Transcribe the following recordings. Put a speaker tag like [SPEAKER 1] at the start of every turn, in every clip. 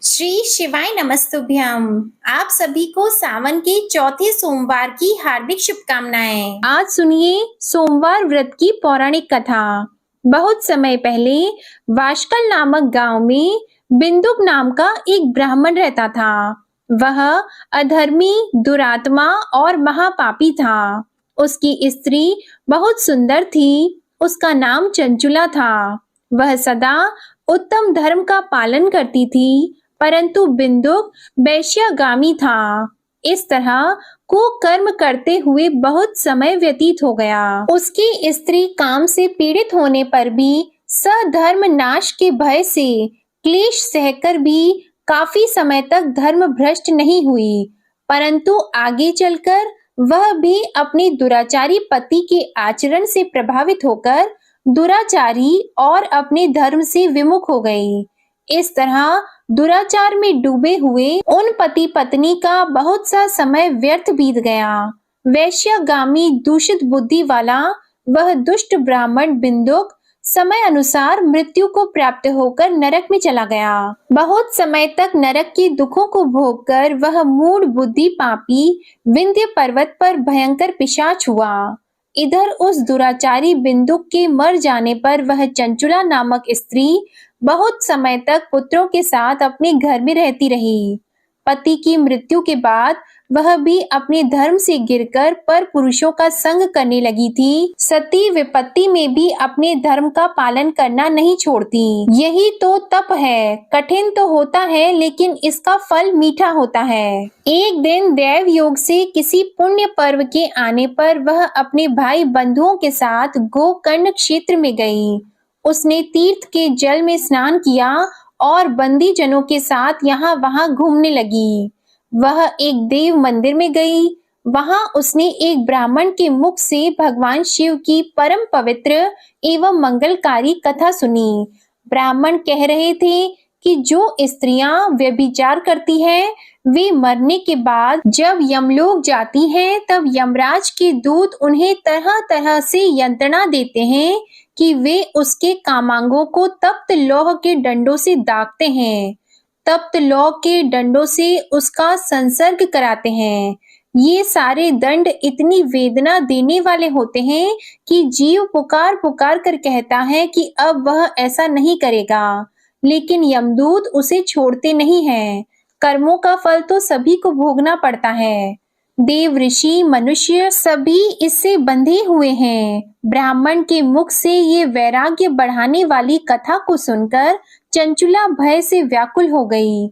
[SPEAKER 1] श्री शिवाय नमस्तुभ्यम। आप सभी को सावन के चौथे सोमवार की हार्दिक शुभकामनाएं। आज सुनिए सोमवार व्रत की पौराणिक कथा। बहुत समय पहले वाशकल नामक गांव में बिंदुक नाम का एक ब्राह्मण रहता था। वह अधर्मी, दुरात्मा और महापापी था। उसकी स्त्री बहुत सुंदर थी। उसका नाम चंचुला था। वह सदा उत्तम धर्म का पालन करती थी, परंतु बिंदुक वैश्यागामी था। इस तरह कुकर्म करते हुए बहुत समय व्यतीत हो गया। उसकी स्त्री काम से पीड़ित होने पर भी सधर्म नाश के भय से क्लेश सहकर भी काफी समय तक धर्म भ्रष्ट नहीं हुई, परंतु आगे चलकर वह भी अपने दुराचारी पति के आचरण से प्रभावित होकर दुराचारी और अपने धर्म से विमुख हो गई। इस तरह दुराचार में डूबे हुए उन पति पत्नी का बहुत सा समय व्यर्थ बीत गया। वैश्यागामी दूषित बुद्धि वाला वह दुष्ट ब्राह्मण बिंदुक समय अनुसार मृत्यु को प्राप्त होकर नरक में चला गया। बहुत समय तक नरक के दुखों को भोगकर वह मूढ़ बुद्धि पापी विंध्य पर्वत पर भयंकर पिशाच हुआ। इधर उस दुराचारी बिंदुक के मर जाने पर वह चंचुला नामक स्त्री बहुत समय तक पुत्रों के साथ अपने घर में रहती रही। पति की मृत्यु के बाद वह भी अपने धर्म से गिरकर पर पुरुषों का संग करने लगी थी। सती विपत्ति में भी अपने धर्म का पालन करना नहीं छोड़ती। यही तो तप है। कठिन तो होता है, लेकिन इसका फल मीठा होता है। एक दिन देव योग से किसी पुण्य पर्व के आने पर वह अपने भाई बंधुओं के साथ गोकर्ण क्षेत्र में गई। उसने तीर्थ के जल में स्नान किया और बंदी जनों के साथ यहाँ वहां घूमने लगी। वह एक देव मंदिर में गई। वहां उसने एक ब्राह्मण के मुख से भगवान शिव की परम पवित्र एवं मंगलकारी कथा सुनी। ब्राह्मण कह रहे थे कि जो स्त्रियां व्यभिचार करती हैं, वे मरने के बाद जब यमलोक जाती हैं, तब यमराज के दूत उन्हें तरह तरह से यंत्रणा देते हैं कि वे उसके कामांगों को तप्त लौह के डंडों से दागते हैं। तप्त लौह के डंडों से उसका संसर्ग कराते हैं। ये सारे दंड इतनी वेदना देने वाले होते हैं कि जीव पुकार पुकार कर कहता है कि अब वह ऐसा नहीं करेगा, लेकिन यमदूत उसे छोड़ते नहीं हैं। कर्मों का फल तो सभी को भोगना पड़ता है। देव, ऋषि, मनुष्य सभी इससे बंधे हुए हैं। ब्राह्मण के मुख से ये वैराग्य बढ़ाने वाली कथा को सुनकर चंचुला भय से व्याकुल हो गई।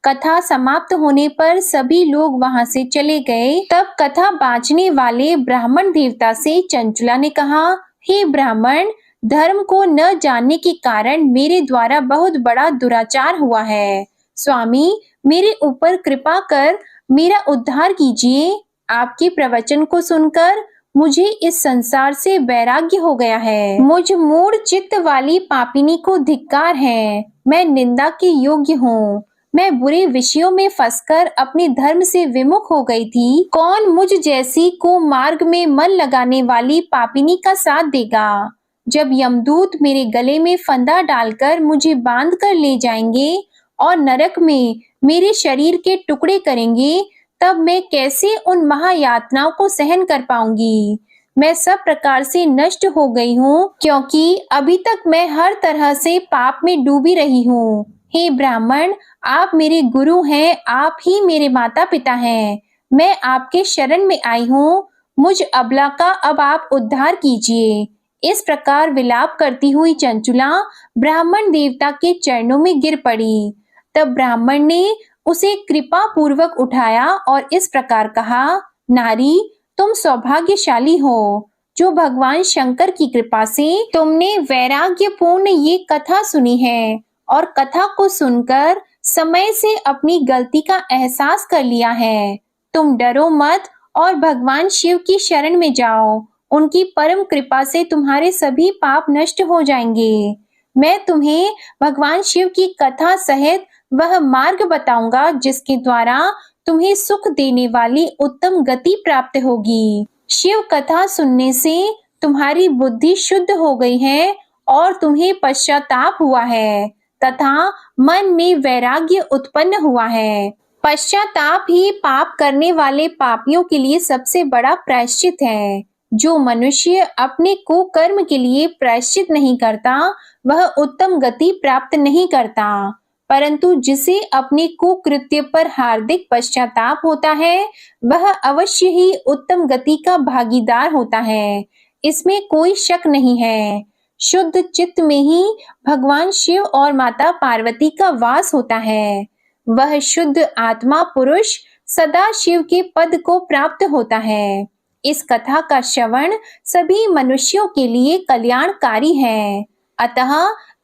[SPEAKER 1] कथा समाप्त होने पर सभी लोग वहां से चले गए। तब कथा बांचने वाले ब्राह्मण देवता से चंचुला ने कहा, हे ब्राह्मण, धर्म को न जानने के कारण मेरे द्वारा बहुत बड़ा दुराचार हुआ है। स्वामी, मेरे ऊपर कृपा कर मेरा उद्धार कीजिए। आपके प्रवचन को सुनकर मुझे इस संसार से वैराग्य हो गया है। मुझ मूढ़ चित्त वाली पापिनी को धिक्कार है। मैं निंदा के योग्य हूँ। मैं बुरे विषयों में फंसकर अपने धर्म से विमुख हो गई थी। कौन मुझ जैसी को मार्ग में मन लगाने वाली पापिनी का साथ देगा? जब यमदूत मेरे गले में फंदा डालकर मुझे बांध कर ले जाएंगे और नरक में मेरे शरीर के टुकड़े करेंगे, तब मैं कैसे उन महायातनाओं को सहन कर पाऊंगी? मैं सब प्रकार से नष्ट हो गई हूँ, क्योंकि अभी तक मैं हर तरह से पाप में डूबी रही हूँ। हे ब्राह्मण, आप मेरे गुरु हैं, आप ही मेरे माता पिता हैं। मैं आपके शरण में आई हूँ। मुझ अबला का अब आप उद्धार कीजिए। इस प्रकार विलाप करती हुई चंचुला ब्राह्मण देवता के चरणों में गिर पड़ी। तब ब्राह्मण ने उसे कृपा पूर्वक उठाया और इस प्रकार कहा, नारी, तुम सौभाग्यशाली हो जो भगवान शंकर की कृपा से तुमने वैराग्यपूर्ण ये कथा सुनी है और कथा को सुनकर समय से अपनी गलती का एहसास कर लिया है। तुम डरो मत और भगवान शिव की शरण में जाओ। उनकी परम कृपा से तुम्हारे सभी पाप नष्ट हो जाएंगे। मैं तुम्हें भगवान शिव की कथा सहित वह मार्ग बताऊंगा जिसके द्वारा तुम्हें सुख देने वाली उत्तम गति प्राप्त होगी। शिव कथा सुनने से तुम्हारी बुद्धि शुद्ध हो गई है और तुम्हें पश्चाताप हुआ है। तथा मन में वैराग्य उत्पन्न हुआ है। पश्चाताप ही पाप करने वाले पापियों के लिए सबसे बड़ा प्रायश्चित है। जो मनुष्य अपने कुकर्म के लिए प्रायश्चित नहीं करता, वह उत्तम गति प्राप्त नहीं करता, परंतु जिसे अपने कुकृत्य पर हार्दिक पश्चाताप होता है, वह अवश्य ही उत्तम गति का भागीदार होता है। इसमें कोई शक नहीं है। शुद्ध चित्त में ही भगवान शिव और माता पार्वती का वास होता है। वह शुद्ध आत्मा पुरुष सदा शिव के पद को प्राप्त होता है। इस कथा का श्रवण सभी मनुष्यों के लिए कल्याणकारी है, अतः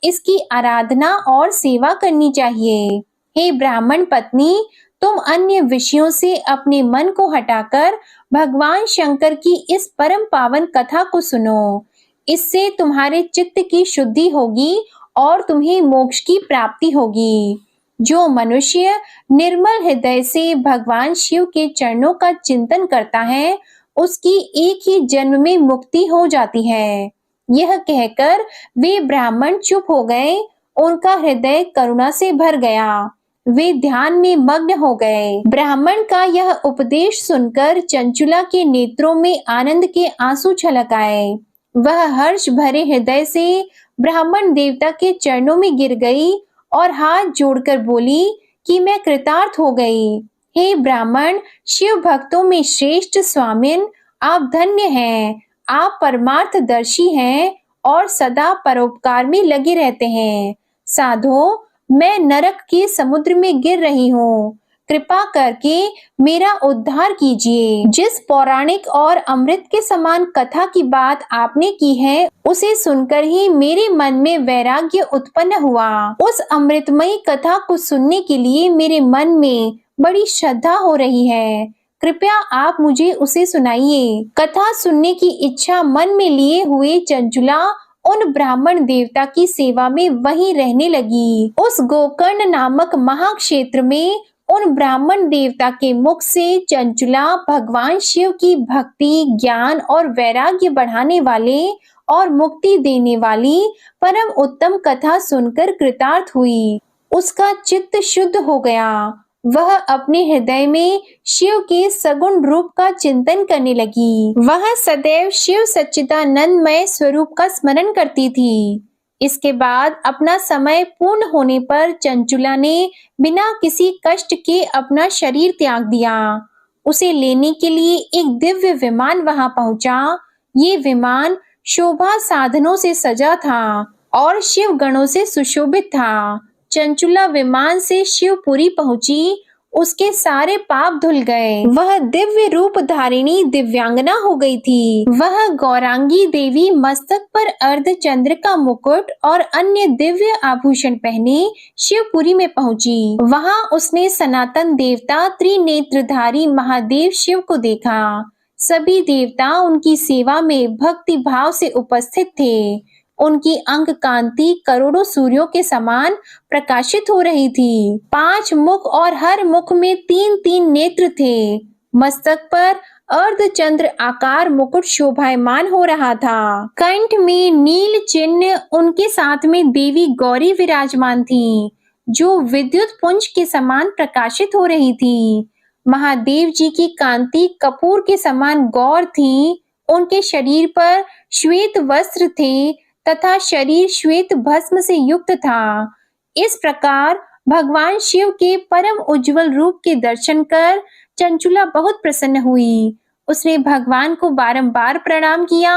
[SPEAKER 1] इसकी आराधना और सेवा करनी चाहिए। हे ब्राह्मण पत्नी, तुम अन्य विषयों से अपने मन को हटाकर भगवान शंकर की इस परम पावन कथा को सुनो। इससे तुम्हारे चित्त की शुद्धि होगी और तुम्हें मोक्ष की प्राप्ति होगी। जो मनुष्य निर्मल हृदय से भगवान शिव के चरणों का चिंतन करता है, उसकी एक ही जन्म में मुक्ति हो जाती है। यह कहकर वे ब्राह्मण चुप हो गए। उनका हृदय करुणा से भर गया। वे ध्यान में मग्न हो गए। ब्राह्मण का यह उपदेश सुनकर चंचुला के नेत्रों में आनंद के आंसू छलक आए। वह हर्ष भरे हृदय से ब्राह्मण देवता के चरणों में गिर गई और हाथ जोड़कर बोली कि मैं कृतार्थ हो गई। हे ब्राह्मण, शिव भक्तों में श्रेष्ठ स्वामिन, आप धन्य हैं। आप परमार्थदर्शी हैं और सदा परोपकार में लगे रहते हैं। साधो, मैं नरक के समुद्र में गिर रही हूँ। कृपा करके मेरा उद्धार कीजिए। जिस पौराणिक और अमृत के समान कथा की बात आपने की है, उसे सुनकर ही मेरे मन में वैराग्य उत्पन्न हुआ। उस अमृतमयी कथा को सुनने के लिए मेरे मन में बड़ी श्रद्धा हो रही है। कृपया आप मुझे उसे सुनाइए। कथा सुनने की इच्छा मन में लिए हुए चंचुला उन ब्राह्मण देवता की सेवा में वहीं रहने लगी। उस गोकर्ण नामक महाक्षेत्र में उन ब्राह्मण देवता के मुख से चंचुला भगवान शिव की भक्ति, ज्ञान और वैराग्य बढ़ाने वाले और मुक्ति देने वाली परम उत्तम कथा सुनकर कृतार्थ हुई। उसका चित्त शुद्ध हो गया। वह अपने हृदय में शिव के सगुण रूप का चिंतन करने लगी। वह सदैव शिव सच्चिदानंदमय स्वरूप का स्मरण करती थी। इसके बाद अपना समय पूर्ण होने पर चंचुला ने बिना किसी कष्ट के अपना शरीर त्याग दिया। उसे लेने के लिए एक दिव्य विमान वहां पहुंचा। ये विमान शोभा साधनों से सजा था और शिव गणों से सुशोभित था। चंचुला विमान से शिवपुरी पहुंची। उसके सारे पाप धुल गए। वह दिव्य रूप धारिणी दिव्यांगना हो गई थी। वह गौरांगी देवी मस्तक पर अर्धचंद्र का मुकुट और अन्य दिव्य आभूषण पहने शिवपुरी में पहुंची। वहां उसने सनातन देवता त्रिनेत्रधारी महादेव शिव को देखा। सभी देवता उनकी सेवा में भक्ति भाव से उपस्थित थे। उनकी अंग कांति करोड़ों सूर्यों के समान प्रकाशित हो रही थी। 5 मुख और हर मुख में 3-3 नेत्र थे। मस्तक पर अर्धचंद्र आकार मुकुट शोभायमान हो रहा था। कंठ में नील चिन्ह, उनके साथ में देवी गौरी विराजमान थी, जो विद्युत पुंज के समान प्रकाशित हो रही थी। महादेव जी की कांति कपूर के समान गौर थी। उनके शरीर पर श्वेत वस्त्र थे तथा शरीर श्वेत भस्म से युक्त था। इस प्रकार भगवान शिव के परम उज्जवल रूप के दर्शन कर चंचुला बहुत प्रसन्न हुई। उसने भगवान को बारंबार प्रणाम किया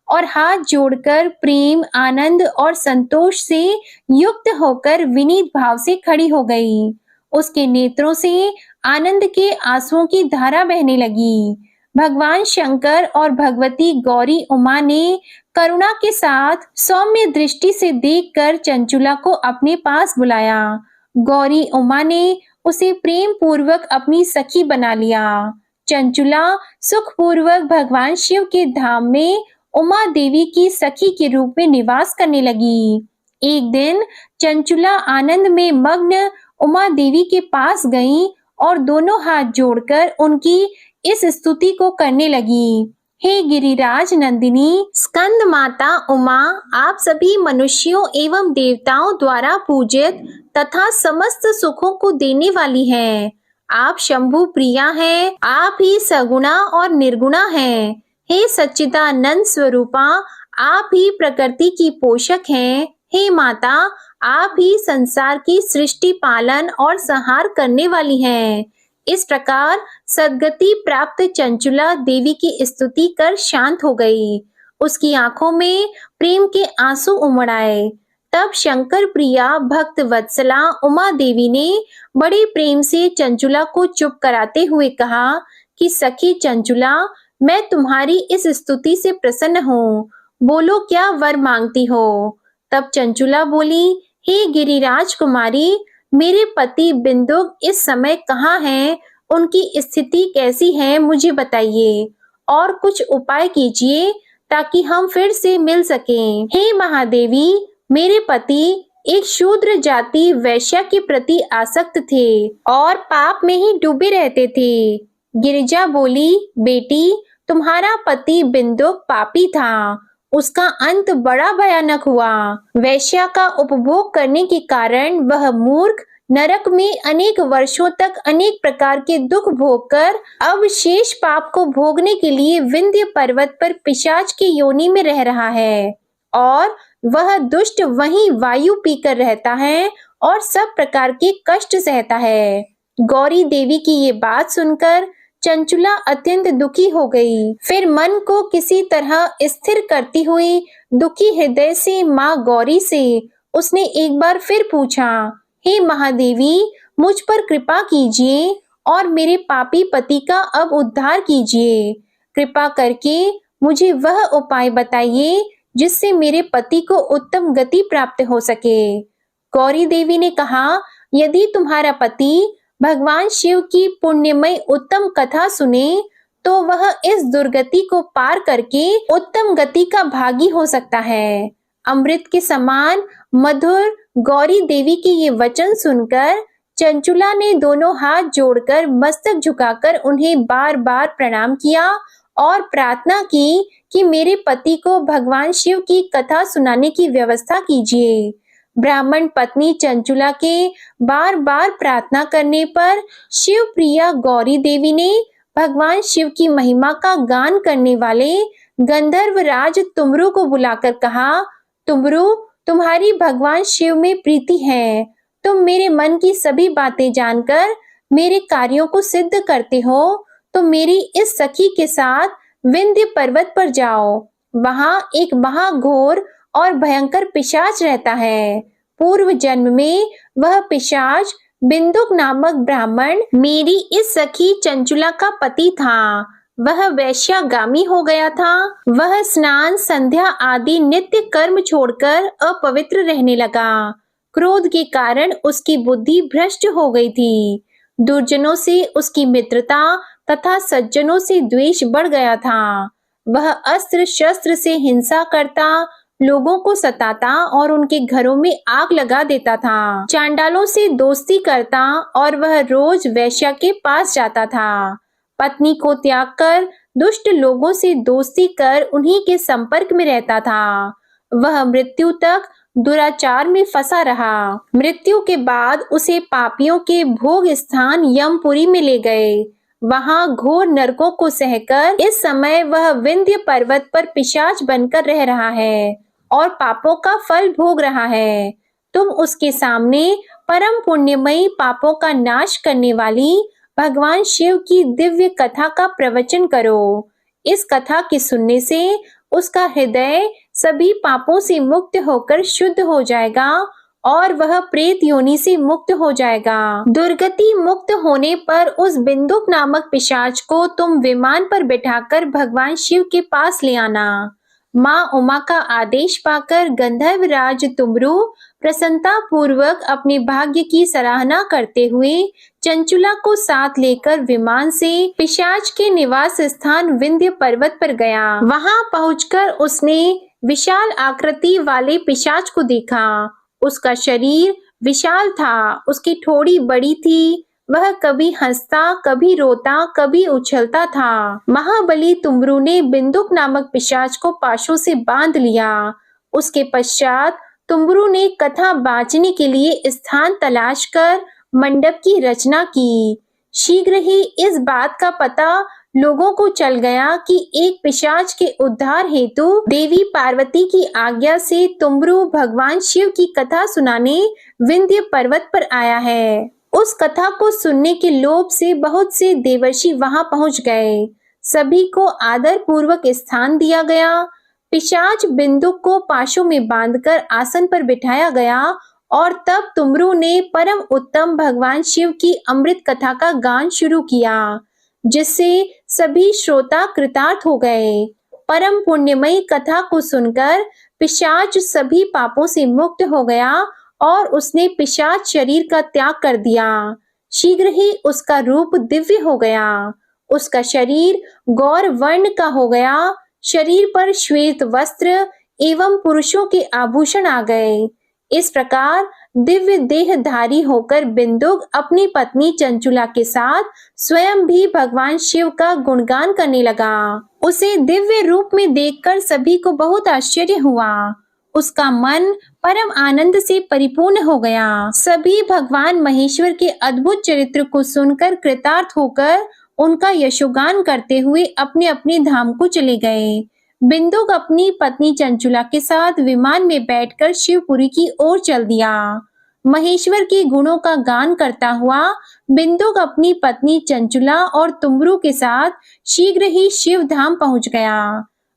[SPEAKER 1] और हाथ जोड़कर प्रेम, आनंद और संतोष से युक्त होकर विनीत भाव से खड़ी हो गई। उसके नेत्रों से आनंद के आंसुओं की धारा बहने लगी। भगवान शंकर और भगवती गौरी उमा ने करुणा के साथ सौम्य दृष्टि से देखकर चंचुला को अपने पास बुलाया। गौरी उमा ने उसे प्रेम पूर्वक अपनी सखी बना लिया। चंचुला सुखपूर्वक भगवान शिव के धाम में उमा देवी की सखी के रूप में निवास करने लगी। एक दिन चंचुला आनंद में मग्न उमा देवी के पास गई और दोनों हाथ जोड़कर उनकी इस स्तुति को करने लगी। हे गिरिराज नंदिनी स्कंद माता उमा, आप सभी मनुष्यों एवं देवताओं द्वारा पूजित तथा समस्त सुखों को देने वाली हैं। आप शंभु प्रिया हैं, आप ही सगुणा और निर्गुणा हैं। हे सच्चिदानंद स्वरूपा, आप ही प्रकृति की पोषक हैं। हे माता, आप ही संसार की सृष्टि पालन और संहार करने वाली हैं। इस प्रकार सद्गति प्राप्त चंचुला देवी की स्तुति कर शांत हो गई। उसकी आंखों में प्रेम के आंसू उमड़ आए। तब शंकर प्रिया भक्त वत्सला उमा देवी ने बड़े प्रेम से चंचुला को चुप कराते हुए कहा कि सखी चंचुला, मैं तुम्हारी इस स्तुति से प्रसन्न हूँ। बोलो क्या वर मांगती हो। तब चंचुला बोली, हे गिरिराज कुमारी, मेरे पति बिंदुक इस समय कहाँ हैं? उनकी स्थिति कैसी है मुझे बताइए और कुछ उपाय कीजिए ताकि हम फिर से मिल सकें। हे महादेवी, मेरे पति एक शूद्र जाति वैश्या के प्रति आसक्त थे और पाप में ही डूबे रहते थे। गिरिजा बोली, बेटी, तुम्हारा पति बिंदुक पापी था, उसका अंत बड़ा भयानक हुआ। वैश्या का उपभोग करने के कारण वह मूर्ख नरक में अनेक वर्षों तक अनेक प्रकार के दुख भोगकर अब शेष पाप को भोगने के लिए विंध्य पर्वत पर पिशाच की योनि में रह रहा है और वह दुष्ट वहीं वायु पीकर रहता है और सब प्रकार के कष्ट सहता है। गौरी देवी की ये बात सुनकर चंचुला अत्यंत दुखी हो गई। फिर मन को किसी तरह स्थिर करती हुई दुखी हृदय से माँ गौरी से उसने एक बार फिर पूछा, हे महादेवी, मुझ पर कृपा कीजिए और मेरे पापी पति का अब उद्धार कीजिए। कृपा करके मुझे वह उपाय बताइए जिससे मेरे पति को उत्तम गति प्राप्त हो सके। गौरी देवी ने कहा, यदि तुम्हारा पति भगवान शिव की पुण्यमय उत्तम कथा सुने तो वह इस दुर्गति को पार करके उत्तम गति का भागी हो सकता है। अमृत के समान मधुर गौरी देवी की ये वचन सुनकर चंचुला ने दोनों हाथ जोड़कर मस्तक झुकाकर उन्हें बार बार प्रणाम किया और प्रार्थना की कि मेरे पति को भगवान शिव की कथा सुनाने की व्यवस्था कीजिए। ब्राह्मण पत्नी चंचुला के बार बार प्रार्थना करने पर शिव प्रिया गौरी देवी ने भगवान शिव की महिमा का गान करने वाले गंधर्व राज तुमरु को बुलाकर कहा, तुमरु, तुम्हारी भगवान शिव में प्रीति है। तुम मेरे मन की सभी बातें जानकर मेरे कार्यों को सिद्ध करते हो, तो मेरी इस सखी के साथ विंध्य पर्वत पर जाओ। वहां एक महाघोर और भयंकर पिशाच रहता है। पूर्व जन्म में वह पिशाच बिंदुक नामक ब्राह्मण मेरी इस सखी चंचुला का पति था। वह वैश्यागामी हो गया था। वह स्नान संध्या आदि नित्य कर्म छोड़कर अपवित्र रहने लगा। क्रोध के कारण उसकी बुद्धि भ्रष्ट हो गई थी। दुर्जनों से उसकी मित्रता तथा सज्जनों से द्वेष बढ़ गया था। वह अस्त्र शस्त्र से हिंसा करता, लोगों को सताता और उनके घरों में आग लगा देता था। चांडालों से दोस्ती करता और वह रोज वैश्या के पास जाता था। पत्नी को त्याग कर दुष्ट लोगों से दोस्ती कर उन्हीं के संपर्क में रहता था। वह मृत्यु तक दुराचार में फंसा रहा। मृत्यु के बाद उसे पापियों के भोग स्थान यमपुरी में ले गए। वहां घोर नरकों को सहकर इस समय वह विंध्य पर्वत पर पिशाच बनकर रह रहा है और पापों का फल भोग रहा है। तुम उसके सामने परम पुण्यमयी पापों का नाश करने वाली भगवान शिव की दिव्य कथा का प्रवचन करो। इस कथा के सुनने से उसका हृदय सभी पापों से मुक्त होकर शुद्ध हो जाएगा और वह प्रेत योनि से मुक्त हो जाएगा। दुर्गति मुक्त होने पर उस बिंदुक नामक पिशाच को तुम विमान पर बिठाकर भगवान शिव के पास ले आना। माँ उमा का आदेश पाकर गंधर्व राज तुमरु प्रसन्नता पूर्वक अपने भाग्य की सराहना करते हुए चंचुला को साथ लेकर विमान से पिशाच के निवास स्थान विंध्य पर्वत पर गया। वहां पहुंचकर उसने विशाल आकृति वाले पिशाच को देखा। उसका शरीर विशाल था, उसकी ठोड़ी बड़ी थी, वह कभी हंसता, कभी रोता, कभी उछलता था। महाबली तुमरू ने बिंदुक नामक पिशाच को पाशों से बांध लिया। उसके पश्चात तुमरू ने कथा बांचने के लिए स्थान तलाश कर मंडप की रचना की। शीघ्र ही इस बात का पता लोगों को चल गया कि एक पिशाच के उद्धार हेतु देवी पार्वती की आज्ञा से तुमरू भगवान शिव की कथा सुनाने विंध्य पर्वत पर आया है। उस कथा को सुनने के लोभ से बहुत से देवर्षि वहां पहुंच गए। सभी को आदर पूर्वक स्थान दिया गया। पिशाच बिंदुक को पाशों में बांधकर आसन पर बिठाया गया और तब तुमरू ने परम उत्तम भगवान शिव की अमृत कथा का गान शुरू किया, जिससे सभी श्रोता कृतार्थ हो गए। परम पुण्यमयी कथा को सुनकर पिशाच सभी पापों से मुक्त हो गया और उसने पिशाच शरीर का त्याग कर दिया। शीघ्र ही उसका रूप दिव्य हो गया। उसका शरीर गौर वर्ण का हो गया। शरीर पर श्वेत वस्त्र एवं पुरुषों के आभूषण आ गए। इस प्रकार दिव्य देहधारी होकर बिंदुक अपनी पत्नी चंचुला के साथ स्वयं भी भगवान शिव का गुणगान करने लगा। उसे दिव्य रूप में देखकर सभी को बहुत आश्चर्य हुआ। उसका मन परम आनंद से परिपूर्ण हो गया। सभी भगवान महेश्वर के अद्भुत चरित्र को सुनकर कृतार्थ होकर उनका यशोगान करते हुए अपने अपने धाम को चले गए। बिंदुक अपनी पत्नी चंचुला के साथ विमान में बैठकर शिवपुरी की ओर चल दिया। महेश्वर के गुणों का गान करता हुआ बिंदुक अपनी पत्नी चंचुला और तुमरू के साथ शीघ्र ही शिव धाम पहुंच गया।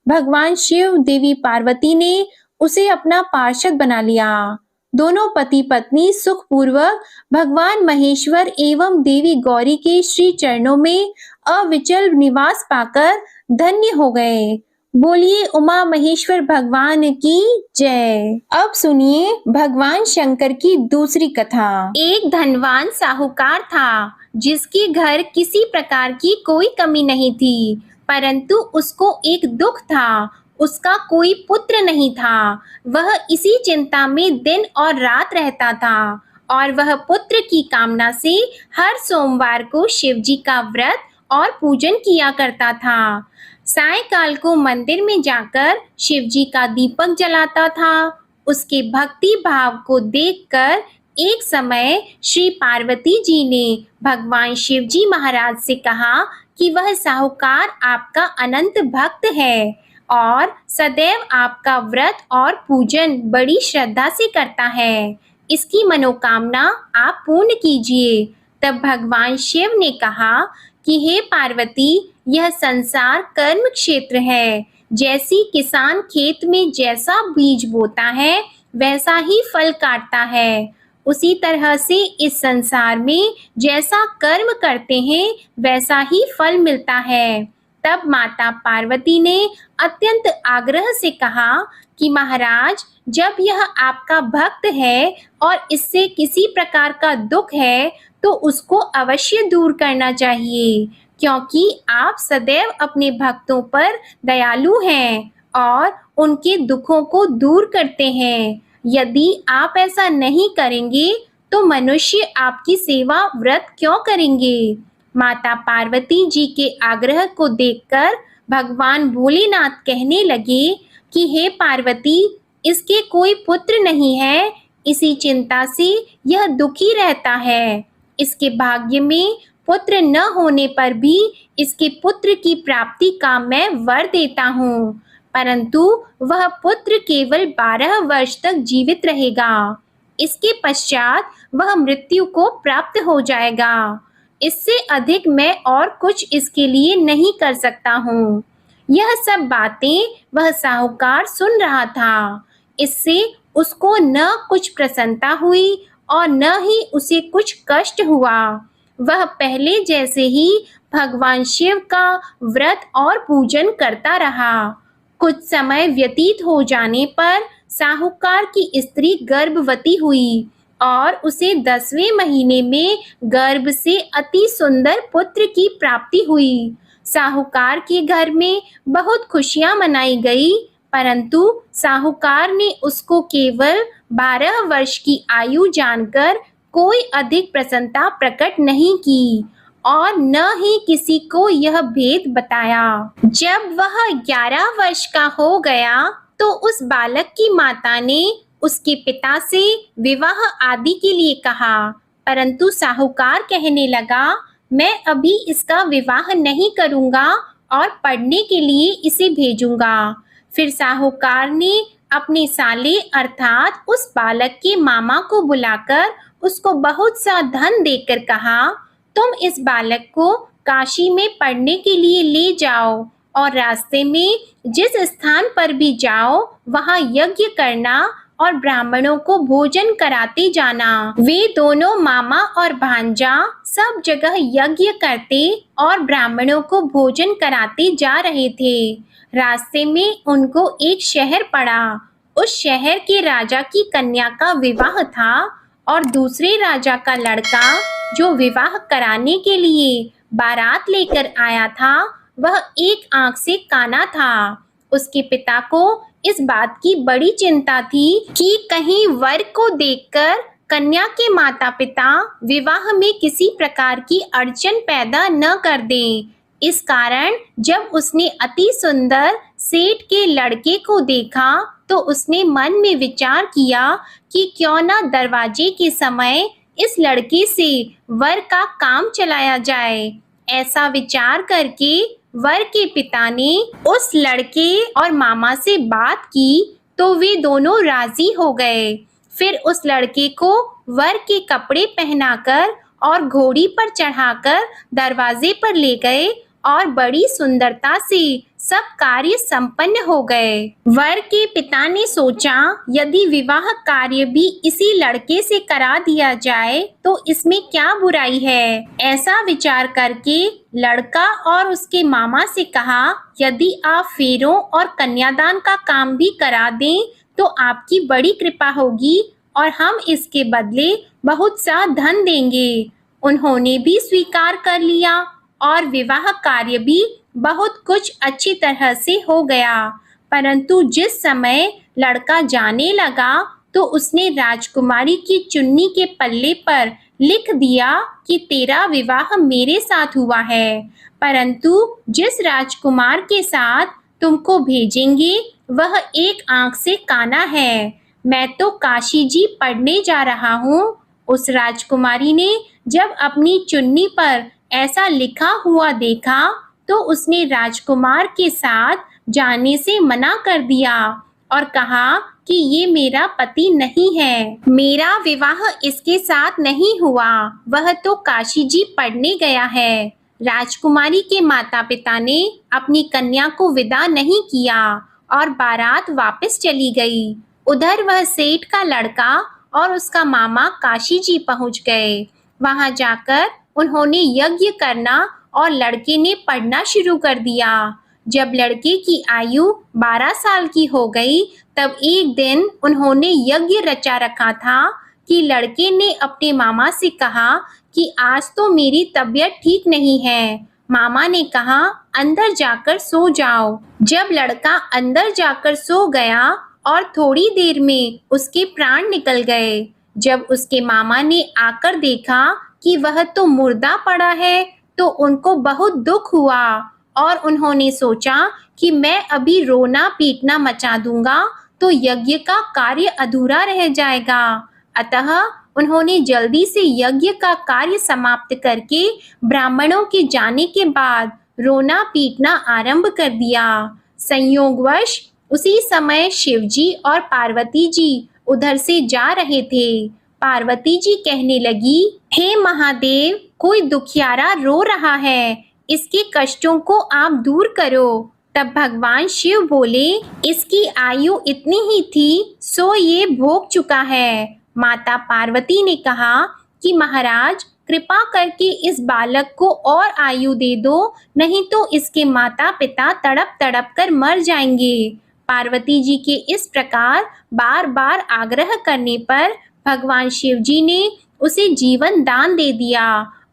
[SPEAKER 1] भगवान शिव देवी पार्वती ने उसे अपना पार्षद बना लिया। दोनों पति पत्नी सुखपूर्वक भगवान महेश्वर एवं देवी गौरी के श्री चरणों में अविचल निवास पाकर धन्य हो गए। बोलिए उमा महेश्वर भगवान की जय। अब सुनिए भगवान शंकर की दूसरी कथा। एक धनवान साहूकार था, जिसके घर किसी प्रकार की कोई कमी नहीं थी, परंतु उसको एक दुख था। उसका कोई पुत्र नहीं था। वह इसी चिंता में दिन और रात रहता था और वह पुत्र की कामना से हर सोमवार को शिवजी का व्रत और पूजन किया करता था। सायंकाल को मंदिर में जाकर शिवजी का दीपक जलाता था। उसके भक्ति भाव को देखकर एक समय श्री पार्वती जी ने भगवान शिवजी महाराज से कहा कि वह साहूकार आपका अनंत भक्त है और सदैव आपका व्रत और पूजन बड़ी श्रद्धा से करता है। इसकी मनोकामना आप पूर्ण कीजिए। तब भगवान शिव ने कहा कि हे पार्वती, यह संसार कर्म क्षेत्र है। जैसी किसान खेत में जैसा बीज बोता है वैसा ही फल काटता है, उसी तरह से इस संसार में जैसा कर्म करते हैं वैसा ही फल मिलता है। तब माता पार्वती ने अत्यंत आग्रह से कहा कि महाराज, जब यह आपका भक्त है और इससे किसी प्रकार का दुख है तो उसको अवश्य दूर करना चाहिए, क्योंकि आप सदैव अपने भक्तों पर दयालु हैं और उनके दुखों को दूर करते हैं। यदि आप ऐसा नहीं करेंगे तो मनुष्य आपकी सेवा व्रत क्यों करेंगे? माता पार्वती जी के आग्रह को देखकर भगवान भोलेनाथ कहने लगे कि हे पार्वती, इसके कोई पुत्र नहीं है, इसी चिंता से यह दुखी रहता है। इसके भाग्य में पुत्र न होने पर भी इसके पुत्र की प्राप्ति का मैं वर देता हूँ, परंतु वह पुत्र केवल 12 वर्ष तक जीवित रहेगा। इसके पश्चात वह मृत्यु को प्राप्त हो जाएगा। इससे अधिक मैं और कुछ इसके लिए नहीं कर सकता हूँ। यह सब बातें वह साहूकार सुन रहा था। इससे उसको न कुछ प्रसन्नता हुई और न ही उसे कुछ कष्ट हुआ। वह पहले जैसे ही भगवान शिव का व्रत और पूजन करता रहा। कुछ समय व्यतीत हो जाने पर साहूकार की स्त्री गर्भवती हुई और उसे 10वें महीने में गर्भ से अति सुंदर पुत्र की प्राप्ति हुई। साहूकार के घर में बहुत खुशियां मनाई गई, परंतु साहूकार ने उसको केवल 12 वर्ष की आयु जानकर कोई अधिक प्रसन्नता प्रकट नहीं की और न ही किसी को यह भेद बताया। जब वह 11 वर्ष का हो गया तो उस बालक की माता ने उसके पिता से विवाह आदि के लिए कहा, परंतु साहूकार कहने लगा, मैं अभी इसका विवाह नहीं करूंगा और पढ़ने के लिए इसे भेजूंगा। फिर साहूकार ने अपने साले अर्थात उस बालक के मामा को बुलाकर उसको बहुत सा धन देकर कहा, तुम इस बालक को काशी में पढ़ने के लिए ले जाओ और रास्ते में जिस स्थान पर भी जाओ वहां यज्ञ करना और ब्राह्मणों को भोजन कराते जाना। वे दोनों मामा और भांजा सब जगह यज्ञ करते और ब्राह्मणों को भोजन कराते जा रहे थे। रास्ते में उनको एक शहर पड़ा। उस शहर के राजा की कन्या का विवाह था और दूसरे राजा का लड़का जो विवाह कराने के लिए बारात लेकर आया था वह एक आंख से काना था। उसके पिता को इस बात की बड़ी चिंता थी कि कहीं वर को देखकर कन्या के माता पिता विवाह में किसी प्रकार की अड़चन पैदा न कर दें। इस कारण जब उसने अति सुंदर सेठ के लड़के को देखा तो उसने मन में विचार किया कि क्यों न दरवाजे के समय इस लड़के से वर का काम चलाया जाए। ऐसा विचार करके वर के पिता ने उस लड़के और मामा से बात की तो वे दोनों राजी हो गए। फिर उस लड़के को वर के कपड़े पहनाकर और घोड़ी पर चढ़ाकर दरवाजे पर ले गए और बड़ी सुंदरता से सब कार्य संपन्न हो गए। वर के पिता ने सोचा यदि विवाह कार्य भी इसी लड़के से करा दिया जाए तो इसमें क्या बुराई है। ऐसा विचार करके लड़का और उसके मामा से कहा, यदि आप फेरों और कन्यादान का काम भी करा दें तो आपकी बड़ी कृपा होगी और हम इसके बदले बहुत सा धन देंगे। उन्होंने भी स्वीकार कर लिया और विवाह कार्य भी बहुत कुछ अच्छी तरह से हो गया। परंतु जिस समय लड़का जाने लगा तो उसने राजकुमारी की चुन्नी के पल्ले पर लिख दिया कि तेरा विवाह मेरे साथ हुआ है, परंतु जिस राजकुमार के साथ तुमको भेजेंगे वह एक आंख से काना है। मैं तो काशी जी पढ़ने जा रहा हूँ। उस राजकुमारी ने जब अपनी चुन्नी पर ऐसा लिखा हुआ देखा तो उसने राजकुमार के साथ जाने से मना कर दिया और कहा कि ये मेरा पति नहीं है, मेरा विवाह इसके साथ नहीं हुआ, वह तो काशी जी पढ़ने गया है। राजकुमारी के माता पिता ने अपनी कन्या को विदा नहीं किया और बारात वापस चली गई। उधर वह सेठ का लड़का और उसका मामा काशी जी पहुंच गए। वहां जाकर उन्होंने यज्ञ करना और लड़के ने पढ़ना शुरू कर दिया। जब लड़के की आयु 12 साल की हो गई तब एक दिन उन्होंने यज्ञ रचा रखा था कि लड़के ने अपने मामा से कहा कि आज तो मेरी तबीयत ठीक नहीं है। मामा ने कहा अंदर जाकर सो जाओ। जब लड़का अंदर जाकर सो गया और थोड़ी देर में उसके प्राण निकल गए। जब उसके मामा ने आकर देखा कि वह तो मुर्दा पड़ा है तो उनको बहुत दुख हुआ और उन्होंने सोचा कि मैं अभी रोना पीटना मचा दूंगा तो यज्ञ का कार्य अधूरा रह जाएगा। अतः उन्होंने जल्दी से यज्ञ का कार्य समाप्त करके ब्राह्मणों के जाने के बाद रोना पीटना आरंभ कर दिया। संयोगवश उसी समय शिवजी और पार्वती जी उधर से जा रहे थे। पार्वती जी कहने लगी, हे महादेव, कोई दुखियारा रो रहा है, इसके कष्टों को आप दूर करो। तब भगवान शिव बोले, इसकी आयु इतनी ही थी सो ये भोग चुका है। माता पार्वती ने कहा कि महाराज कृपा करके इस बालक को और आयु दे दो, नहीं तो इसके माता पिता तड़प तड़प कर मर जाएंगे। पार्वती जी के इस प्रकार बार बार आग्रह करने पर भगवान शिव जी ने उसे जीवन दान दे दिया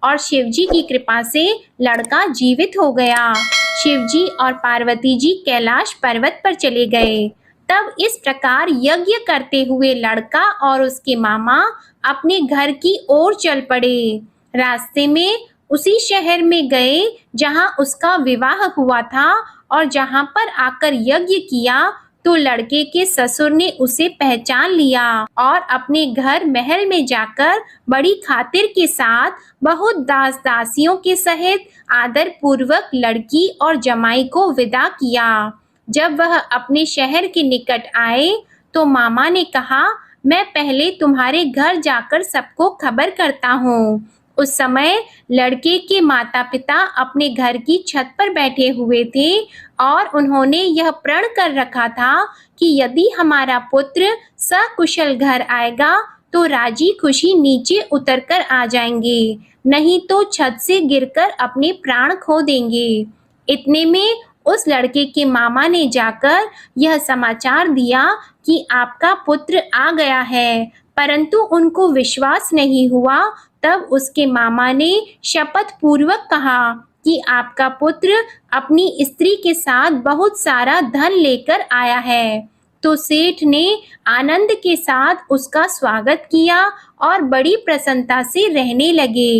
[SPEAKER 1] और शिव जी की कृपा से लड़का जीवित हो गया। शिव जी और पार्वती जी कैलाश पर्वत पर चले गए। तब इस प्रकार यज्ञ करते हुए लड़का और उसके मामा अपने घर की ओर चल पड़े। रास्ते में उसी शहर में गए जहां उसका विवाह हुआ था और जहां पर आकर यज्ञ किया तो लड़के के ससुर ने उसे पहचान लिया और अपने घर महल में जाकर बड़ी खातिर के साथ बहुत दास दासियों के सहित आदर पूर्वक लड़की और जमाई को विदा किया। जब वह अपने शहर के निकट आए तो मामा ने कहा, मैं पहले तुम्हारे घर जाकर सबको खबर करता हूँ। उस समय लड़के के माता पिता अपने घर की छत पर बैठे हुए थे और उन्होंने यह प्रण कर रखा था कि यदि हमारा पुत्र सकुशल घर आएगा तो राजी खुशी नीचे उतरकर आ जाएंगे, नहीं तो छत से गिरकर अपने प्राण खो देंगे। इतने में उस लड़के के मामा ने जाकर यह समाचार दिया कि आपका पुत्र आ गया है, परंतु उनको विश्वास नहीं हुआ। तब उसके मामा ने शपथ पूर्वक कहा कि आपका पुत्र अपनी स्त्री के साथ बहुत सारा धन लेकर आया है। तो सेठ ने आनंद के साथ उसका स्वागत किया और बड़ी प्रसन्नता से रहने लगे।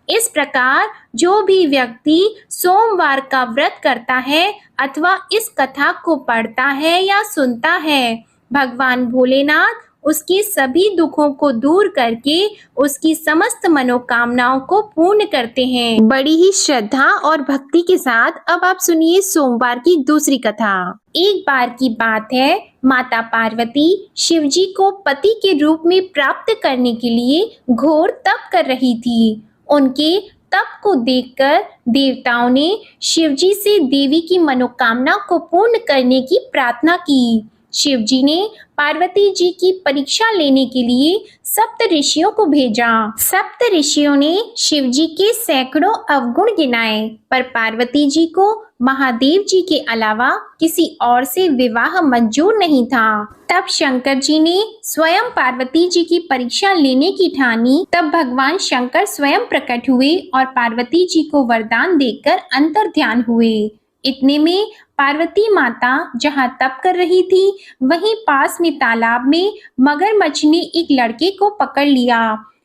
[SPEAKER 1] इस प्रकार जो भी व्यक्ति सोमवार का व्रत करता है अथवा इस कथा को पढ़ता है या सुनता है, भगवान भोलेनाथ उसके सभी दुखों को दूर करके उसकी समस्त मनोकामनाओं को पूर्ण करते हैं। बड़ी ही श्रद्धा और भक्ति के साथ अब आप सुनिए सोमवार की दूसरी कथा। एक बार की बात है, माता पार्वती शिवजी को पति के रूप में प्राप्त करने के लिए घोर तप कर रही थी। उनके तप को देखकर देवताओं ने शिवजी से देवी की मनोकामना को पूर्ण करने की प्रार्थना की। शिवजी ने पार्वती जी की परीक्षा लेने के लिए सप्त ऋषियों को भेजा। सप्त ऋषियों ने शिवजी के सैकड़ों अवगुण गिनाए, पर पार्वती जी को महादेव जी के अलावा किसी और से विवाह मंजूर नहीं था। तब शंकर जी ने स्वयं पार्वती जी की परीक्षा लेने की ठानी। तब भगवान शंकर स्वयं प्रकट हुए और पार्वती जी को वरदान देकर अंतर्ध्यान हुए। इतने में पार्वती माता जहाँ तप कर रही थी वहीं पास में तालाब में मगरमच्छ ने एक लड़के को पकड़ लिया।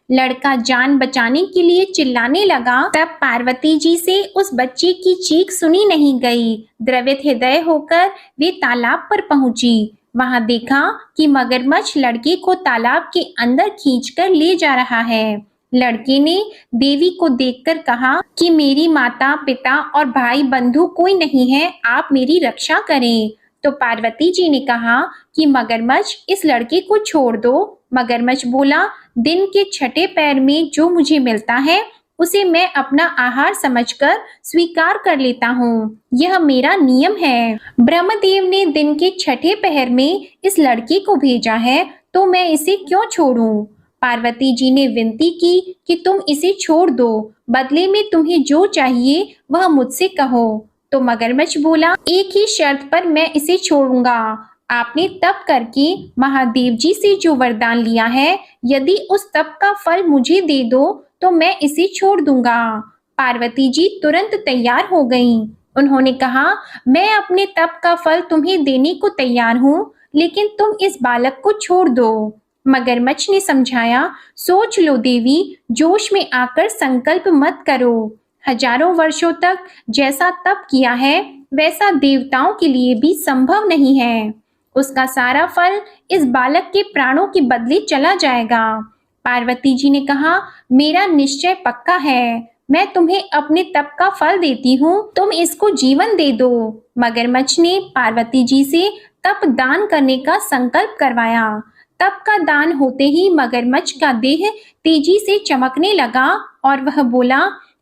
[SPEAKER 1] लड़का जान बचाने के लिए चिल्लाने लगा। तब पार्वती जी से उस बच्चे की चीख सुनी नहीं गई। द्रवित हृदय होकर वे तालाब पर पहुंची। वहां देखा कि मगरमच्छ लड़के को तालाब के अंदर खींचकर ले जा रहा है। लड़के ने देवी को देखकर कहा कि मेरी माता पिता और भाई बंधु कोई नहीं है, आप मेरी रक्षा करें। तो पार्वती जी ने कहा कि मगरमच्छ इस लड़के को छोड़ दो। मगरमच्छ बोला, दिन के छठे पैर में जो मुझे मिलता है उसे मैं अपना आहार समझकर स्वीकार कर लेता हूँ, यह मेरा नियम है। ब्रह्मदेव ने दिन के छठे पहर में इस लड़के को भेजा है तो मैं इसे क्यों छोड़ूं? पार्वती जी ने विनती की कि तुम इसे छोड़ दो, बदले में तुम्हें जो चाहिए वह मुझसे कहो। तो मगरमच्छ बोला, एक ही शर्त पर मैं इसे छोड़ूंगा। आपने तप करके महादेव जी से जो वरदान लिया है, यदि उस तप का फल मुझे दे दो तो मैं इसे छोड़ दूंगा। पार्वती जी तुरंत तैयार हो गईं। उन्होंने कहा, मैं अपने तप का फल तुम्हें देने को तैयार हूँ, लेकिन तुम इस बालक को छोड़ दो। मगरमच्छ ने समझाया, सोच लो देवी, जोश में आकर संकल्प मत करो। हजारों वर्षों तक जैसा तप किया है वैसा देवताओं के लिए भी संभव नहीं है। उसका सारा फल इस बालक के प्राणों के बदले चला जाएगा। पार्वती जी ने कहा, मेरा निश्चय पक्का है, मैं तुम्हें अपने तप का फल देती हूँ, तुम इसको जीवन दे दो। मगरमच्छ ने पार्वती जी से तप दान करने का संकल्प करवाया। तप का दान होते ही मगरमच्छ का देह तेजी से चमकने लगा और वह बोला,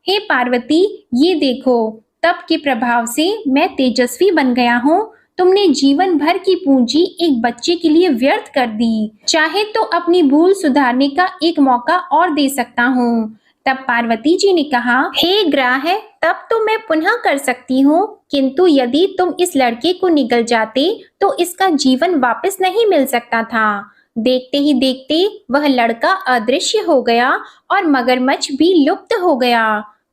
[SPEAKER 1] हे पार्वती, ये देखो, तप के प्रभाव से मैं तेजस्वी बन गया हूँ। तुमने जीवन भर की पूंजी एक बच्चे के लिए व्यर्थ कर दी। चाहे तो अपनी भूल सुधारने का एक मौका और दे सकता हूँ। तब पार्वती जी ने कहा, हे ग्राह, तब तो मैं पुनः कर सकती हूँ, किंतु यदि तुम इस लड़के को निगल जाते तो इसका जीवन वापस नहीं मिल सकता था। देखते ही देखते वह लड़का अदृश्य हो गया और मगरमच्छ भी लुप्त हो गया।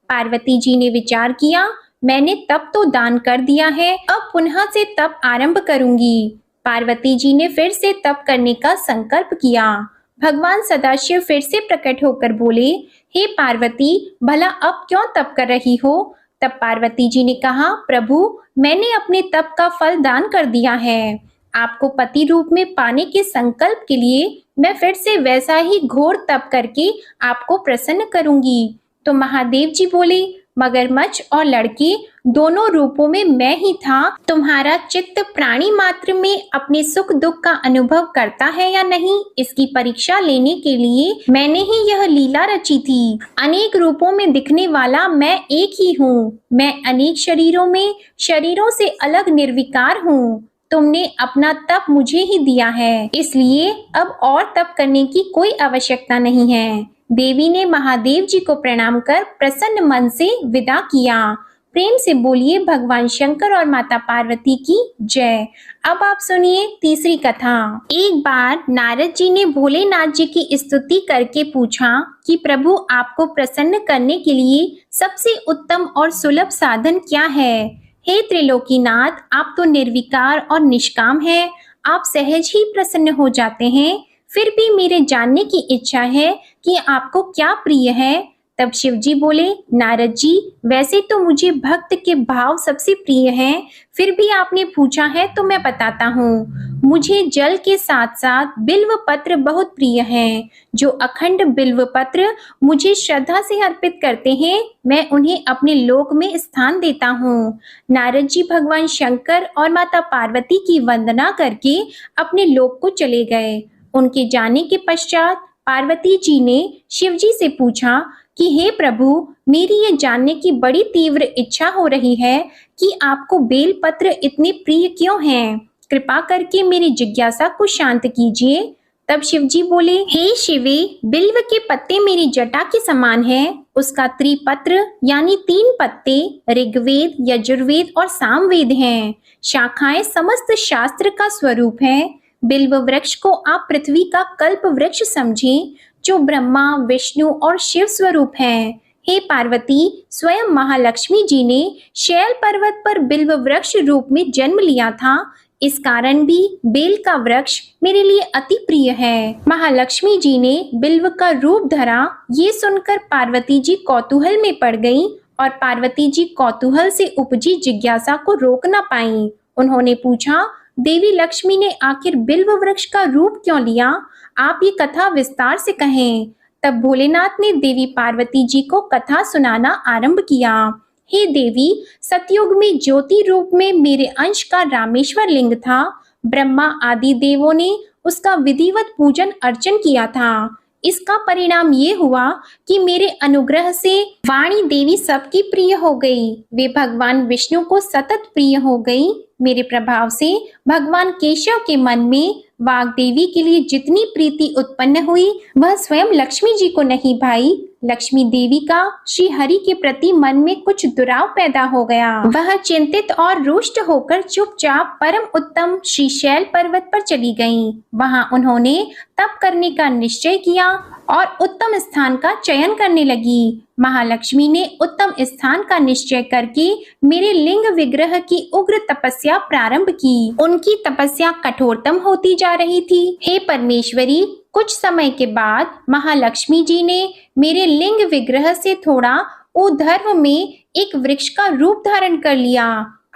[SPEAKER 1] पार्वती जी ने विचार किया, मैंने तप तो दान कर दिया है, अब पुनः से तप आरंभ करूंगी। पार्वती जी ने फिर से तप करने का संकल्प किया। भगवान सदाशिव फिर से प्रकट होकर बोले, हे पार्वती, भला अब क्यों तप कर रही हो? तब पार्वती जी ने कहा, प्रभु, मैंने अपने तप का फल दान कर दिया है। आपको पति रूप में पाने के संकल्प के लिए मैं फिर से वैसा ही घोर तप करके आपको प्रसन्न करूंगी। तो महादेव जी बोले, मगरमच्छ और लड़के दोनों रूपों में मैं ही था। तुम्हारा चित्त प्राणी मात्र में अपने सुख दुख का अनुभव करता है या नहीं, इसकी परीक्षा लेने के लिए मैंने ही यह लीला रची थी। अनेक रूपों में दिखने वाला मैं एक ही हूँ। मैं अनेक शरीरों से अलग निर्विकार हूँ। तुमने अपना तप मुझे ही दिया है, इसलिए अब और तप करने की कोई आवश्यकता नहीं है। देवी ने महादेव जी को प्रणाम कर प्रसन्न मन से विदा किया। प्रेम से बोलिए भगवान शंकर और माता पार्वती की जय। अब आप सुनिए तीसरी कथा। एक बार नारद जी ने भोलेनाथ जी की स्तुति करके पूछा कि प्रभु, आपको प्रसन्न करने के लिए सबसे उत्तम और सुलभ साधन क्या है? हे त्रिलोकीनाथ, आप तो निर्विकार और निष्काम हैं। आप सहज ही प्रसन्न हो जाते हैं। फिर भी मेरे जानने की इच्छा है कि आपको क्या प्रिय है। तब शिव जी बोले, नारद जी, वैसे तो मुझे भक्त के भाव सबसे प्रिय हैं, फिर भी आपने पूछा है तो मैं बताता हूँ। मुझे जल के साथ साथ बिल्व पत्र बहुत प्रिय हैं। जो अखंड बिल्व पत्र मुझे श्रद्धा से अर्पित करते हैं, मैं उन्हें अपने लोक में स्थान देता हूँ। नारद जी भगवान शंकर और माता पार्वती की वंदना करके अपने लोक को चले गए। उनके जाने के पश्चात पार्वती जी ने शिव जी से पूछा कि हे प्रभु, मेरी ये जानने की बड़ी तीव्र इच्छा हो रही है कि आपको बेलपत्र इतने प्रिय क्यों हैं? कृपा करके मेरी जिज्ञासा को शांत कीजिए। तब शिव जी बोले, हे शिवे, बिल्व के पत्ते मेरी जटा के समान हैं। उसका त्रिपत्र यानी 3 पत्ते ऋग्वेद, यजुर्वेद और सामवेद हैं। शाखाएं समस्त शास्त्र का स्वरूप है। बिल्व वृक्ष को आप पृथ्वी का कल्प वृक्ष समझें, जो ब्रह्मा, विष्णु और शिव स्वरूप है। हे पार्वती, स्वयं महालक्ष्मी जी ने शैल पर्वत पर बिल्व वृक्ष रूप में जन्म लिया था। इस कारण भी बेल का वृक्ष मेरे लिए अति प्रिय है। महालक्ष्मी जी ने बिल्व का रूप धरा। ये सुनकर पार्वती जी कौतूहल में पड़ गईं और पार्वती जी कौतूहल से उपजी जिज्ञासा को रोक न पाईं। उन्होंने पूछा, देवी लक्ष्मी ने आखिर बिल्व वृक्ष का रूप क्यों लिया? आप ये कथा विस्तार से कहें। तब भोलेनाथ ने देवी पार्वती जी को कथा सुनाना आरंभ किया। हे देवी, सतयुग में ज्योति रूप में मेरे अंश का रामेश्वर लिंग था। ब्रह्मा आदि देवों ने उसका विधिवत पूजन अर्चन किया था। इसका परिणाम ये हुआ कि मेरे अनुग्रह से वाणी देवी सबकी प्रिय हो गई। वे भगवान विष्णु को सतत प्रिय हो गई। मेरे प्रभाव से भगवान केशव के मन में वाग देवी के लिए जितनी प्रीति उत्पन्न हुई, वह स्वयं लक्ष्मी जी को नहीं भाई। लक्ष्मी देवी का श्री हरि के प्रति मन में कुछ दुराव पैदा हो गया। वह चिंतित और रुष्ट होकर चुपचाप परम उत्तम श्री शैल पर्वत पर चली गईं। वहां उन्होंने तप करने का निश्चय किया और उत्तम स्थान का चयन करने लगी। महालक्ष्मी ने उत्तम स्थान का निश्चय करके मेरे लिंग विग्रह की उग्र तपस्या प्रारंभ की। उनकी तपस्या कठोरतम होती जा रही थी। हे परमेश्वरी, कुछ समय के बाद महालक्ष्मी जी ने मेरे लिंग विग्रह से थोड़ा ऊर्ध्व में एक वृक्ष का रूप धारण कर लिया।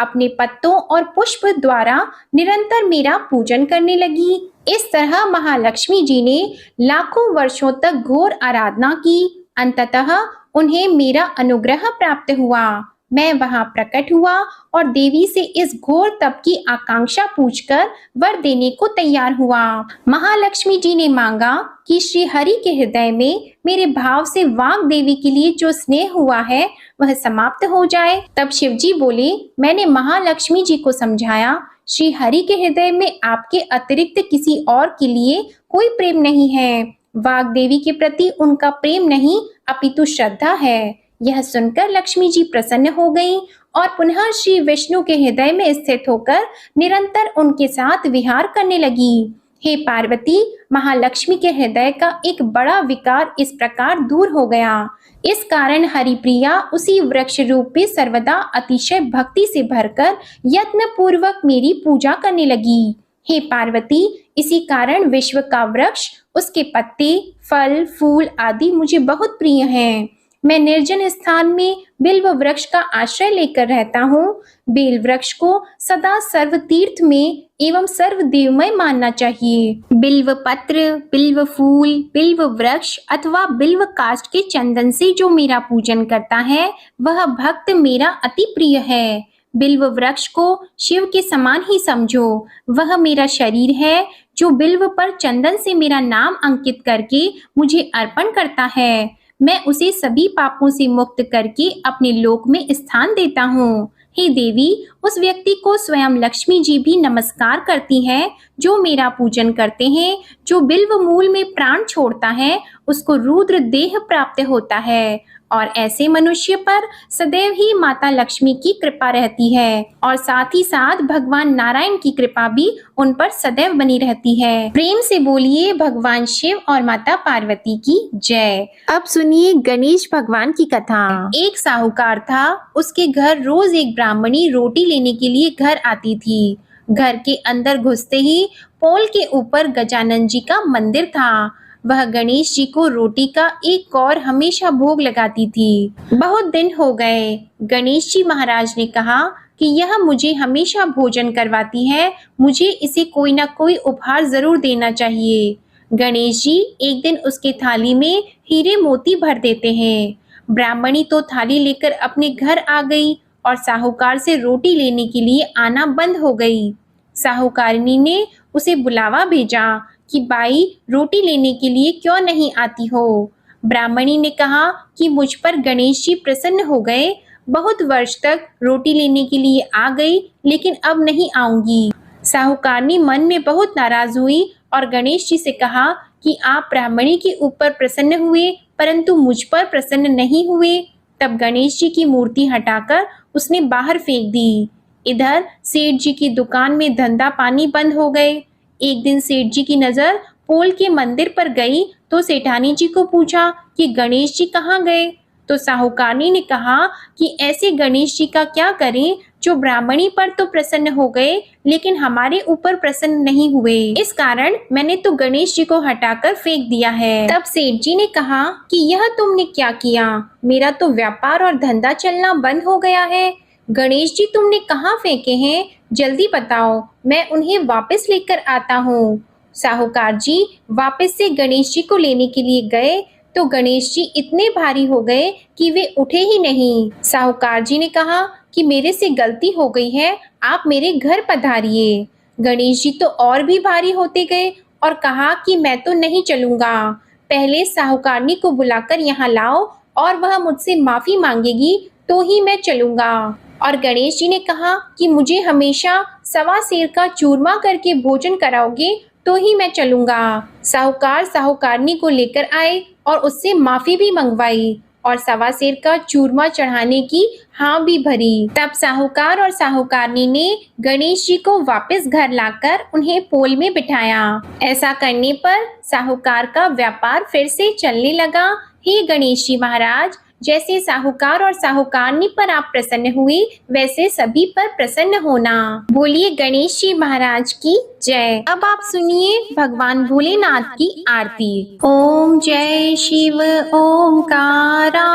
[SPEAKER 1] अपने पत्तों और पुष्प द्वारा निरंतर मेरा पूजन करने लगी। इस तरह महालक्ष्मी जी ने लाखों वर्षों तक घोर आराधना की। अंततः उन्हें मेरा अनुग्रह प्राप्त हुआ। मैं वहां प्रकट हुआ और देवी से इस घोर तप की आकांक्षा पूछकर वर देने को तैयार हुआ। महालक्ष्मी जी ने मांगा कि श्री हरि के हृदय में मेरे भाव से वाग देवी के लिए जो स्नेह हुआ है वह समाप्त हो जाए। तब शिव जी बोले, मैंने महालक्ष्मी जी को समझाया, श्री हरि के हृदय में आपके अतिरिक्त किसी और के लिए कोई प्रेम नहीं है। वाग देवी के प्रति उनका प्रेम नहीं अपितु श्रद्धा है। यह सुनकर लक्ष्मी जी प्रसन्न हो गईं और पुनः श्री विष्णु के हृदय में स्थित होकर निरंतर उनके साथ विहार करने लगी। हे पार्वती, महालक्ष्मी के हृदय का एक बड़ा विकार इस प्रकार दूर हो गया। इस कारण हरिप्रिया उसी वृक्ष रूप में सर्वदा अतिशय भक्ति से भरकर यत्न पूर्वक मेरी पूजा करने लगी। हे पार्वती, इसी कारण विश्व का वृक्ष, उसके पत्ते, फल, फूल आदि मुझे बहुत प्रिय हैं। मैं निर्जन स्थान में बिल्व वृक्ष का आश्रय लेकर रहता हूँ। बेल वृक्ष को सदा सर्व तीर्थ में एवं सर्व देवमय मानना चाहिए। बिल्व पत्र, बिल्व फूल, बिल्व वृक्ष अथवा बिल्व काष्ठ के चंदन से जो मेरा पूजन करता है, वह भक्त मेरा अति प्रिय है। बिल्व वृक्ष को शिव के समान ही समझो। वह मेरा शरीर है जो बिल्व पर चंदन से मेरा नाम अंकित करके मुझे अर्पण करता है। मैं उसे सभी पापों से मुक्त करके अपने लोक में स्थान देता हूँ। हे देवी, उस व्यक्ति को स्वयं लक्ष्मी जी भी नमस्कार करती हैं जो मेरा पूजन करते हैं। जो बिल्व मूल में प्राण छोड़ता है, उसको रुद्र देह प्राप्त होता है और ऐसे मनुष्य पर सदैव ही माता लक्ष्मी की कृपा रहती है और साथ ही साथ भगवान नारायण की कृपा भी उन पर सदैव बनी रहती है। प्रेम से बोलिए भगवान शिव और माता पार्वती की जय। अब सुनिए गणेश भगवान की कथा। एक साहूकार था, उसके घर रोज एक ब्राह्मणी रोटी लेने के लिए घर आती थी। घर के अंदर घुसते ही पोल के ऊपर गजानन जी का मंदिर था। वह गणेश जी को रोटी का एक कौर हमेशा भोग लगाती थी। बहुत दिन हो गए। गणेश जी महाराज ने कहा कि यह मुझे हमेशा भोजन करवाती है, मुझे इसे कोई ना कोई उपहार जरूर देना चाहिए। गणेश जी एक दिन उसके थाली में हीरे मोती भर देते हैं। ब्राह्मणी तो थाली लेकर अपने घर आ गई और साहूकार से रोटी लेने के लिए आना बंद हो गई। साहूकारनी ने उसे बुलावा भेजा कि बाई, रोटी लेने के लिए क्यों नहीं आती हो? ब्राह्मणी ने कहा कि मुझ पर गणेश जी प्रसन्न हो गए। बहुत वर्ष तक रोटी लेने के लिए आ गई, लेकिन अब नहीं आऊंगी। साहूकारनी मन में बहुत नाराज हुई और गणेश जी से कहा कि आप ब्राह्मणी के ऊपर प्रसन्न हुए, परंतु मुझ पर प्रसन्न नहीं हुए। तब गणेश जी की मूर्ति हटाकर उसने बाहर फेंक दी। इधर सेठ जी की दुकान में धंधा पानी बंद हो गए। एक दिन सेठ जी की नजर पोल के मंदिर पर गई तो सेठानी जी को पूछा कि गणेश जी कहाँ गए? तो साहूकारनी ने कहा कि ऐसे गणेश जी का क्या करें जो ब्राह्मणी पर तो प्रसन्न हो गए लेकिन हमारे ऊपर प्रसन्न नहीं हुए। इस कारण मैंने तो गणेश जी को हटाकर फेंक दिया है। तब सेठ जी ने कहा कि यह तुमने क्या किया? मेरा तो व्यापार और धंधा चलना बंद हो गया है। गणेश जी तुमने कहाँ फेंके हैं? जल्दी बताओ, मैं उन्हें वापस लेकर आता हूँ। साहूकार जी वापस से गणेश जी को लेने के लिए गए तो गणेश जी इतने भारी हो गए कि वे उठे ही नहीं। साहूकार जी ने कहा कि मेरे से गलती हो गई है, आप मेरे घर पधारिए। गणेश जी तो और भी भारी होते गए और कहा कि मैं तो नहीं चलूंगा। पहले साहूकारनी को बुलाकर यहाँ लाओ और वह मुझसे माफी मांगेगी तो ही मैं चलूंगा। और गणेश जी ने कहा कि मुझे हमेशा सवा सेर का चूरमा करके भोजन कराओगे तो ही मैं चलूंगा। साहूकार साहूकारनी को लेकर आए और उससे माफी भी मंगवाई और सवा सेर का चूरमा चढ़ाने की हाँ भी भरी। तब साहूकार और साहूकारनी ने गणेश जी को वापस घर लाकर उन्हें पोल में बिठाया। ऐसा करने पर साहूकार का व्यापार फिर से चलने लगा। हे गणेश जी महाराज, जैसे साहूकार और साहूकारनी पर आप प्रसन्न हुए, वैसे सभी पर प्रसन्न होना। बोलिए गणेश जी महाराज की जय। अब आप सुनिए भगवान भोलेनाथ की आरती। ओम जय शिव ओमकारा,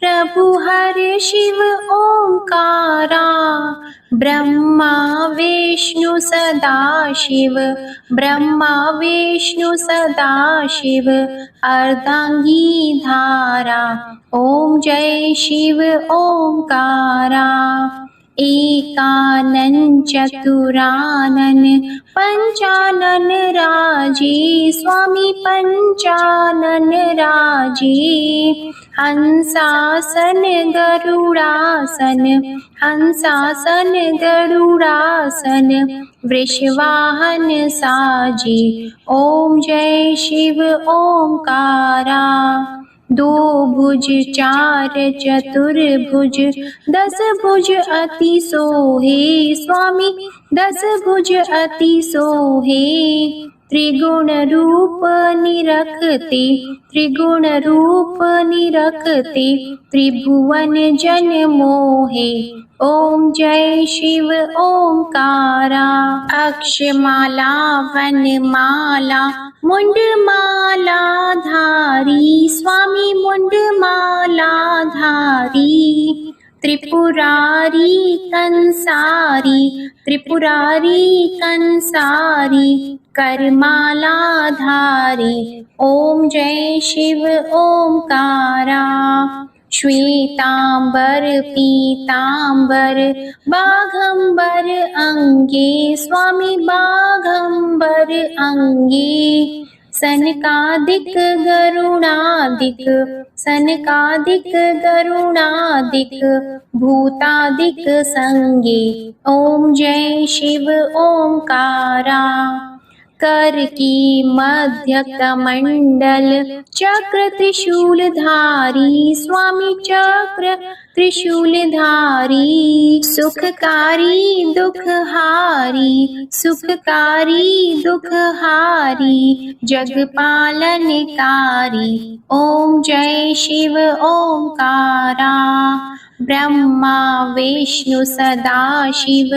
[SPEAKER 1] प्रभु हर शिव ओमकारा। ब्रह्मा विष्णु सदा शिव, ब्रह्मा विष्णु सदा शिव, अर्धांगी धारा। ओम जय शिव ओमकारा। एकानन चतुरानन पंचानन राजे, स्वामी पंचानन राजे। हंसासन गरुड़ासन, हंसासन गरुड़ासन, वृषवाहन साजे। ओम जय शिव ओमकारा। दो भुज चार चतुर्भुज, दस भुज अति सोहे, स्वामी दस भुज अति सोहे। त्रिगुण रूप निरखते, त्रिगुण रूप निरखते, त्रिभुवन जन मोहे। ओम जय शिव ओंकारा। अक्षमाला वनमाला मुंडमाला धारी, स्वामी मुंडमाला धारी। त्रिपुरारी कंसारी, त्रिपुरारी कंसारी, करमाला धारी। ओम जय शिव ओंकारा। श्वेतांबर पीतांबर बाघंबर अंगे, स्वामी बाघंबर अंगे। सनकादिक गरुणादिक, सनकादिक गरुणादिक, भूतादिक संगे। ओम जय शिव ओंकारा। कर की मध्य कमंडल चक्र त्रिशूलधारी, स्वामी चक्र त्रिशूलधारी। सुखकारी दुखहारी, सुखकारी दुखहारी, जगपालनकारी। ओम जय शिव ओंकारा। ब्रह्मा विष्णु सदाशिव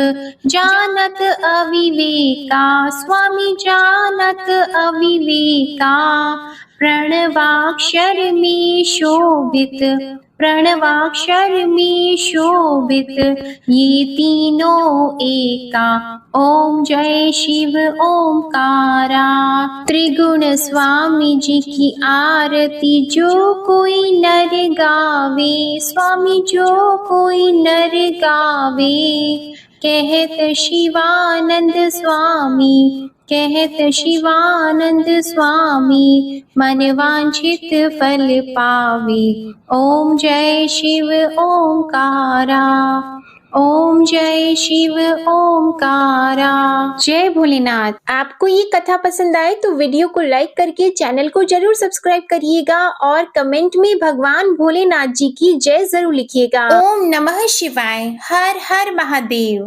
[SPEAKER 1] जानत अविवेका, स्वामी जानत अविवेका। प्रणवाक्षर में शोभित, प्रणवाक्षर में शोभित, ये तीनों एका। ओम जय शिव ओंकारा। त्रिगुण स्वामी जी की आरती जो कोई नर गावे, स्वामी जो कोई नर गावे। कहत शिवानंद स्वामी, कहत शिवानंद स्वामी, मन वांछित फल पावे। ओम जय शिव ओंकारा। ओम जय शिव ओंकारा। जय भोलेनाथ। आपको ये कथा पसंद आए तो वीडियो को लाइक करके चैनल को जरूर सब्सक्राइब करिएगा और कमेंट में भगवान भोलेनाथ जी की जय जरूर लिखिएगा। ओम नमः शिवाय। हर हर महादेव।